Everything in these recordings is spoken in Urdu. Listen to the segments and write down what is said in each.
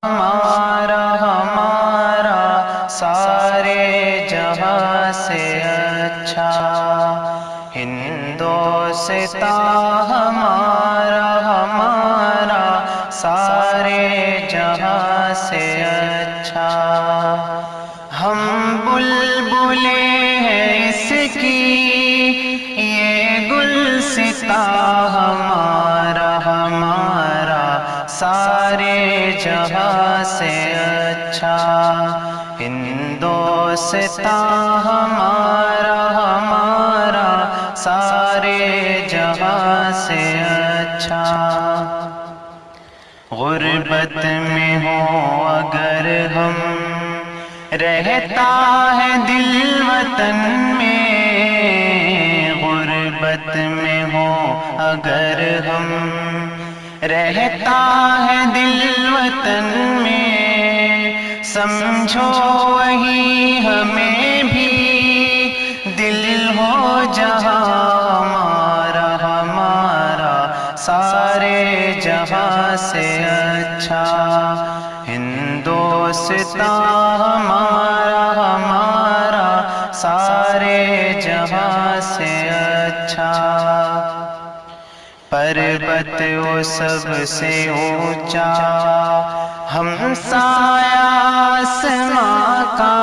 ہمارا ہمارا سارے جہاں سے اچھا، ہندوستاں ہمارا ہمارا سارے جہاں سے اچھا۔ ہم بلبلیں ہیں اس کی یہ گلستاں ہمارا ہمارا سارے جہاں سے اچھا، ہندوستاں ہمارا ہمارا سارے جہاں سے اچھا۔ غربت میں ہو اگر ہم رہتا ہے دل وطن میں، غربت میں ہو اگر ہم رہتا ہے دل وطن میں، سمجھو وہی ہمیں بھی دل ہو جہاں ہمارا ہمارا سارے جہاں سے اچھا، ہندوستاں ہمارا ہمارا سارے جہاں سے اچھا۔ پربت وہ سب سے اونچا ہمسایہ آسماں کا،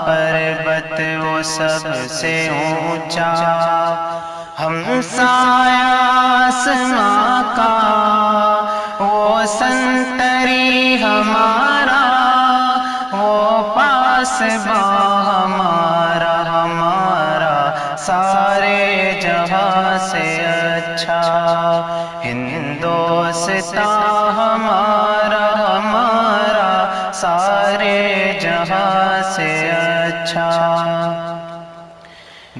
پربت وہ سب سے اونچا ہمسایہ آسماں کا، وہ سنتری ہمارا وہ پاسباں ہمارا ہمارا سارے جہاں سے اچھا، ہندوستاں ہمارا ہمارا سارے جہاں سے اچھا۔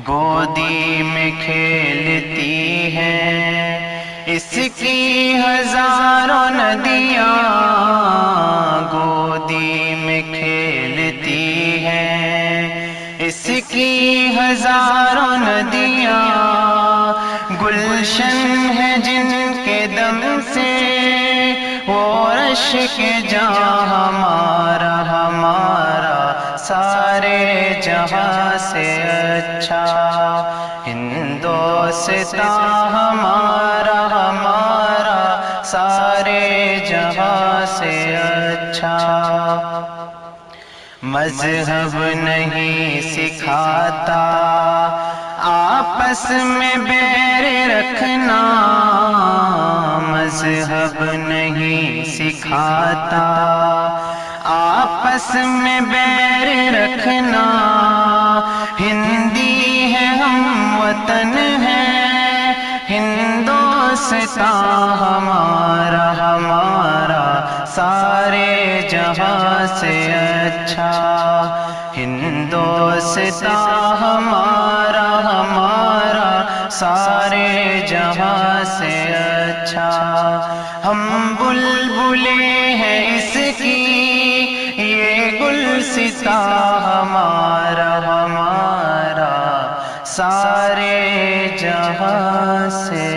گودی میں کھیلتی ہیں اس کی ہزاروں ندیاں، گودی میں کھیلتی ہیں اس کی ہزاروں ندیاں، گلشن ہے جن کے دم سے وہ رش کے جہاں ہمارا ہمارا سارے جہاں سے اچھا، ہندوستاں ہمارا ہمارا سارے جہاں سے اچھا۔ مذہب نہیں سکھاتا آپس میں بیر رکھنا، مذہب نہیں سکھاتا آپس میں بیر رکھنا، ہندی ہے ہم وطن ہے ہندوستاں ہمارا ہمارا سارے جہاں سے اچھا، ہندوستاں ہمارا ہمارا سارے جہاں سے اچھا۔ ہم بلبلیں ہیں اس کی یہ گلستاں ہمارا ہمارا سارے جہاں سے